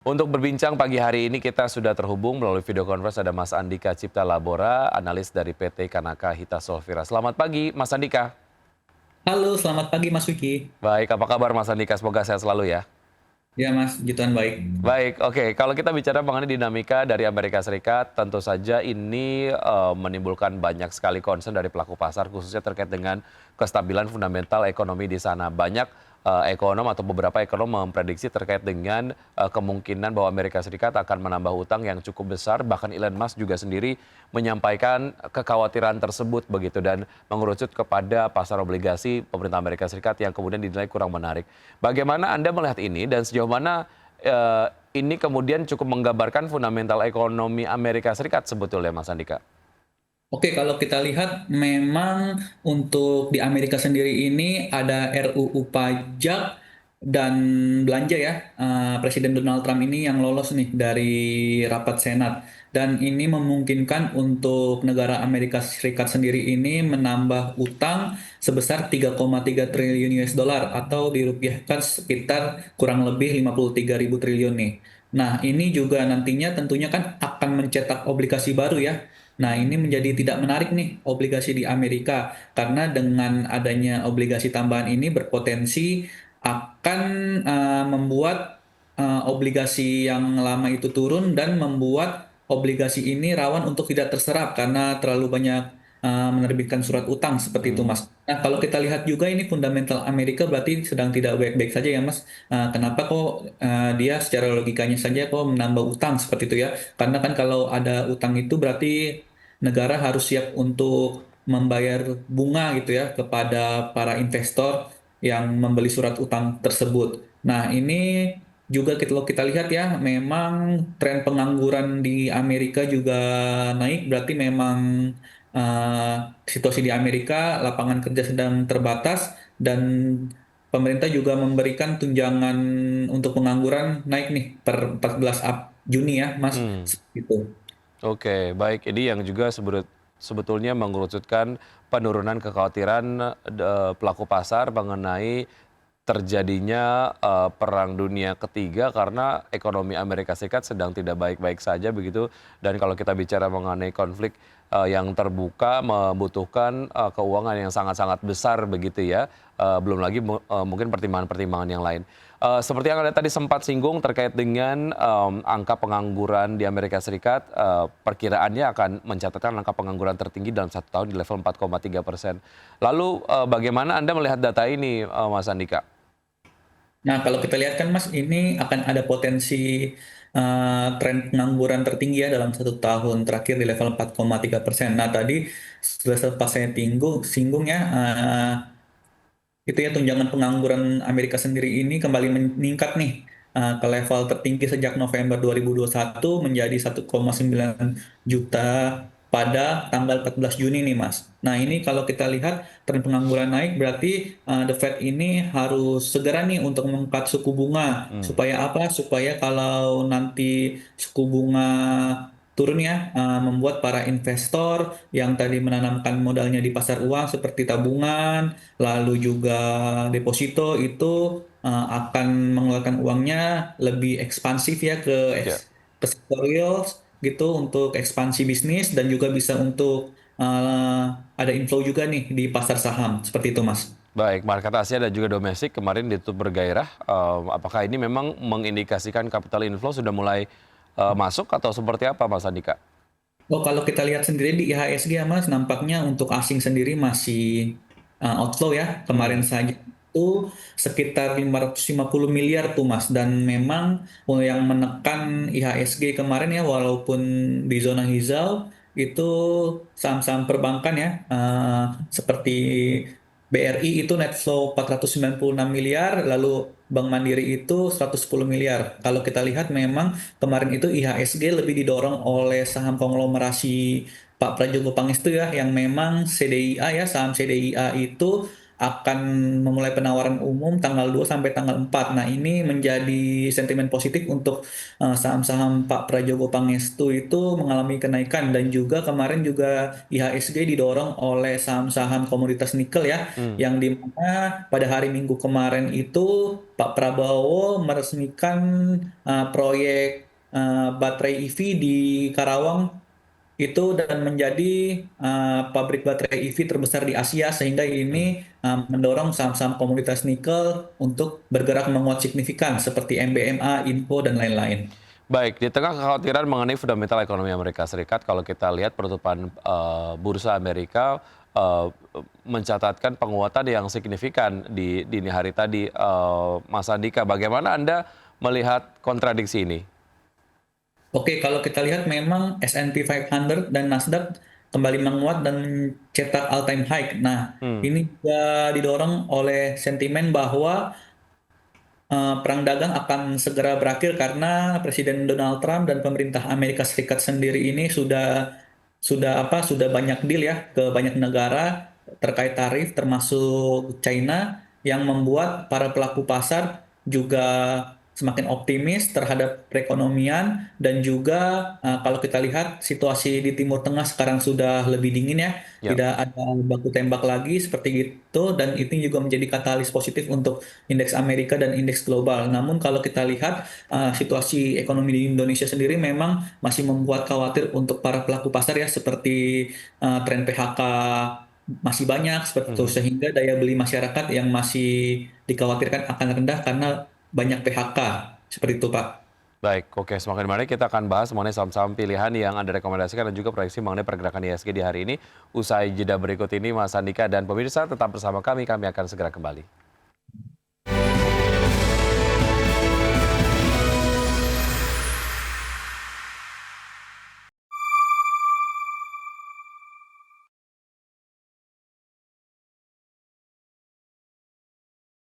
Untuk berbincang pagi hari ini kita sudah terhubung melalui video conference ada Mas Andika Cipta Labora, analis dari PT Kanaka Hita Solvira. Selamat pagi Mas Andika. Halo, selamat pagi Mas Wiki. Baik, apa kabar Mas Andika? Semoga sehat selalu ya. Ya Mas, gituan baik. Baik, oke. Kalau kita bicara mengenai dinamika dari Amerika Serikat, tentu saja ini menimbulkan banyak sekali concern dari pelaku pasar, khususnya terkait dengan kestabilan fundamental ekonomi di sana. Banyak ekonom atau beberapa ekonom memprediksi terkait dengan kemungkinan bahwa Amerika Serikat akan menambah utang yang cukup besar. Bahkan Elon Musk juga sendiri menyampaikan kekhawatiran tersebut begitu dan mengerucut kepada pasar obligasi pemerintah Amerika Serikat yang kemudian dinilai kurang menarik. Bagaimana Anda melihat ini dan sejauh mana ini kemudian cukup menggambarkan fundamental ekonomi Amerika Serikat sebetulnya Mas Andika? Oke, kalau kita lihat memang untuk di Amerika sendiri ini ada RUU pajak dan belanja ya. Presiden Donald Trump ini yang lolos nih dari rapat Senat. Dan ini memungkinkan untuk negara Amerika Serikat sendiri ini menambah utang sebesar 3,3 triliun US dollar atau dirupiahkan sekitar kurang lebih 53.000 triliun nih. Nah, ini juga nantinya tentunya kan akan mencetak obligasi baru ya. Nah, ini menjadi tidak menarik nih obligasi di Amerika karena dengan adanya obligasi tambahan ini berpotensi akan membuat obligasi yang lama itu turun dan membuat obligasi ini rawan untuk tidak terserap karena terlalu banyak menerbitkan surat utang seperti itu, Hmm. Mas. Nah, kalau kita lihat juga ini fundamental Amerika berarti sedang tidak baik-baik saja ya, Mas. Kenapa kok dia secara logikanya saja kok menambah utang seperti itu ya? Karena kan kalau ada utang itu berarti negara harus siap untuk membayar bunga gitu ya kepada para investor yang membeli surat utang tersebut. Nah, ini juga kalau kita lihat ya, memang tren pengangguran di Amerika juga naik, berarti memang eh, situasi di Amerika, lapangan kerja sedang terbatas, dan pemerintah juga memberikan tunjangan untuk pengangguran naik nih per 14 Juni ya, Mas. Hmm. Gitu. Oke, baik. Ini yang juga sebetulnya mengerucutkan penurunan kekhawatiran pelaku pasar mengenai terjadinya perang dunia ketiga karena ekonomi Amerika Serikat sedang tidak baik-baik saja begitu. Dan kalau kita bicara mengenai konflik yang terbuka membutuhkan keuangan yang sangat-sangat besar begitu ya. Belum lagi mungkin pertimbangan-pertimbangan yang lain. Seperti yang Anda tadi sempat singgung terkait dengan angka pengangguran di Amerika Serikat, perkiraannya akan mencatatkan angka pengangguran tertinggi dalam 1 tahun di level 4,3%. Lalu bagaimana Anda melihat data ini, Mas Andika? Nah, kalau kita lihat kan Mas, ini akan ada potensi tren pengangguran tertinggi ya dalam 1 tahun terakhir di level 4,3%. Nah, tadi sudah sempat saya singgung ya, itu ya tunjangan pengangguran Amerika sendiri ini kembali meningkat nih ke level tertinggi sejak November 2021 menjadi 1,9 juta pada tanggal 14 Juni nih Mas. Nah ini kalau kita lihat tren pengangguran naik berarti The Fed ini harus segera nih untuk mengangkat suku bunga. Hmm. Supaya apa? Supaya kalau nanti suku bunga turun ya, membuat para investor yang tadi menanamkan modalnya di pasar uang seperti tabungan lalu juga deposito itu akan mengeluarkan uangnya lebih ekspansif ya Ya. ke sektor real gitu untuk ekspansi bisnis dan juga bisa untuk ada inflow juga nih di pasar saham seperti itu Mas. Baik, market Asia dan juga domestik kemarin ditutup bergairah. Apakah ini memang mengindikasikan capital inflow sudah mulai masuk atau seperti apa, Mas Andika? Oh, kalau kita lihat sendiri di IHSG ya Mas, nampaknya untuk asing sendiri masih outflow ya. Kemarin Hmm. saja itu sekitar 550 miliar tuh Mas. Dan memang yang menekan IHSG kemarin ya, walaupun di zona hijau, itu saham-saham perbankan ya, seperti BRI itu net flow 496 miliar, lalu Bank Mandiri itu 110 miliar. Kalau kita lihat memang kemarin itu IHSG lebih didorong oleh saham konglomerasi Pak Prajogo Pangestu ya, yang memang CDIA ya, saham CDIA itu akan memulai penawaran umum tanggal 2 sampai tanggal 4. Nah, ini menjadi sentimen positif untuk saham-saham Pak Prajogo Pangestu itu mengalami kenaikan, dan juga kemarin juga IHSG didorong oleh saham-saham komoditas nikel ya, Hmm. yang di mana pada hari Minggu kemarin itu Pak Prabowo meresmikan proyek baterai EV di Karawang itu, dan menjadi pabrik baterai EV terbesar di Asia, sehingga Hmm. ini mendorong saham-saham komoditas nikel untuk bergerak menguat signifikan seperti MBMA, Info, dan lain-lain. Baik, di tengah kekhawatiran mengenai fundamental ekonomi Amerika Serikat, kalau kita lihat penutupan bursa Amerika mencatatkan penguatan yang signifikan di dini hari tadi. Mas Andika, bagaimana Anda melihat kontradiksi ini? Oke, kalau kita lihat memang S&P 500 dan Nasdaq kembali menguat dan mencetak all-time high. Nah, Hmm. ini juga didorong oleh sentimen bahwa perang dagang akan segera berakhir karena Presiden Donald Trump dan pemerintah Amerika Serikat sendiri ini sudah banyak deal ya ke banyak negara terkait tarif, termasuk China, yang membuat para pelaku pasar juga semakin optimis terhadap perekonomian, dan juga kalau kita lihat situasi di Timur Tengah sekarang sudah lebih dingin ya, Ya. tidak ada baku tembak lagi seperti itu, dan itu juga menjadi katalis positif untuk indeks Amerika dan indeks global. Namun kalau kita lihat situasi ekonomi di Indonesia sendiri memang masih membuat khawatir untuk para pelaku pasar ya, seperti tren PHK masih banyak seperti itu, Mhm. sehingga daya beli masyarakat yang masih dikhawatirkan akan rendah karena banyak PHK seperti itu, Pak. Baik, oke, semakin menarik. Kita akan bahas mengenai saham-saham pilihan yang Anda rekomendasikan dan juga proyeksi mengenai pergerakan IHSG di hari ini. Usai jeda berikut ini, Mas Andika dan pemirsa tetap bersama kami akan segera kembali.